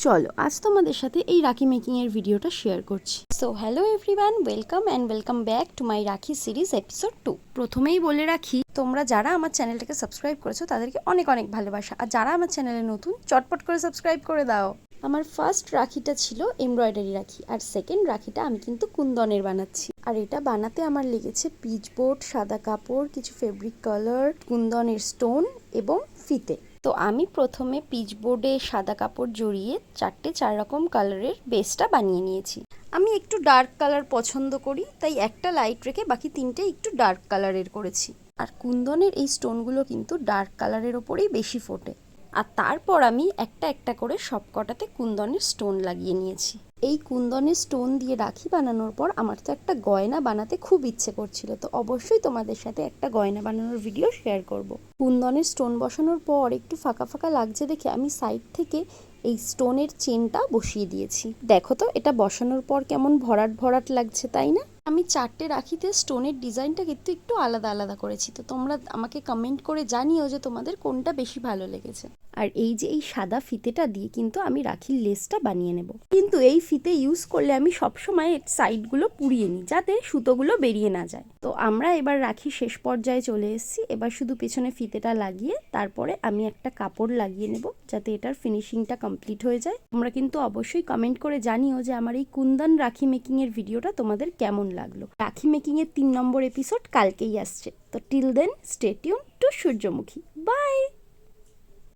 চলো আজ তোমাদের সাথে এই রাখি মেকিং এর ভিডিওটা শেয়ার করছি। So hello everyone, welcome back to my রাখি সিরিজ এপিসোড 2। প্রথমেই বলে রাখি, তোমরা যারা আমার চ্যানেলটাকে সাবস্ক্রাইব করেছো তাদেরকে অনেক অনেক ভালোবাসা, আর যারা আমার চ্যানেলে নতুন চটপট করে সাবস্ক্রাইব করে দাও। আমার ফার্স্ট রাখিটা ছিল এমব্রয়ডারি রাখি, আর সেকেন্ড রাখিটা আমি কিন্তু কুন্দনের বানাচ্ছি। আর এটা বানাতে আমার লেগেছে পিচ বোর্ড, সাদা কাপড়, কিছু ফেব্রিক কালার, কুন্দনের স্টোন এবং ফিতে। তো আমি প্রথমে পিচ বোর্ডে সাদা কাপড় জড়িয়ে 4 রকম কালারের বেসটা বানিয়ে নিয়েছি। আমি একটু ডার্ক কালার পছন্দ করি, তাই একটা লাইট রেখে বাকি 3টে একটু ডার্ক কালারের করেছি। আর কুন্দনের এই স্টোনগুলো কিন্তু ডার্ক কালারের ওপরেই বেশি ফোটে। আর তারপর আমি একটা একটা করে সব কটাতে কুন্দনের স্টোন লাগিয়ে নিয়েছি। এই কুন্দনের স্টোন দিয়ে রাখি বানানোর পর আমার তো একটা গয়না বানাতে খুব ইচ্ছে করছিল, তো অবশ্যই তোমাদের সাথে একটা গয়না বানানোর ভিডিও শেয়ার করব। কুন্দনের স্টোন বসানোর পর একটু ফাঁকা ফাঁকা লাগছে দেখে আমি সাইড থেকে এই স্টোনের চেনটা বসিয়ে দিয়েছি। দেখো তো এটা বসানোর পর কেমন ভরাট ভরাট লাগছে, তাই না? আমি 4টে রাখিতে স্টোনের ডিজাইনটা কিন্তু একটু আলাদা আলাদা করেছি, তো তোমরা আমাকে কমেন্ট করে জানিও যে তোমাদের কোনটা বেশি ভালো লেগেছে। আর এই যে এই সাদা ফিতেটা দিয়ে কিন্তু আমি রাখির লেসটা বানিয়ে নেব, কিন্তু এই ফিতে ইউজ করলে আমি সবসময় সাইডগুলো পুড়িয়ে নিই যাতে সুতোগুলো বেরিয়ে না যায়। তো আমরা এবার রাখি শেষ পর্যায়ে চলে এসেছি। এবার শুধু পেছনে ফিতেটা লাগিয়ে তারপরে আমি একটা কাপড় লাগিয়ে নেব যাতে এটার ফিনিশিংটা কমপ্লিট হয়ে যায়। তোমরা কিন্তু অবশ্যই কমেন্ট করে জানিও যে আমার এই কুন্দন রাখি মেকিং এর ভিডিওটা তোমাদের কেমন লাগলো। রাখি মেকিং এর 3 নম্বর এপিসোড কালকেই আসছে, তো till then stay tune to Surjomukhi. By.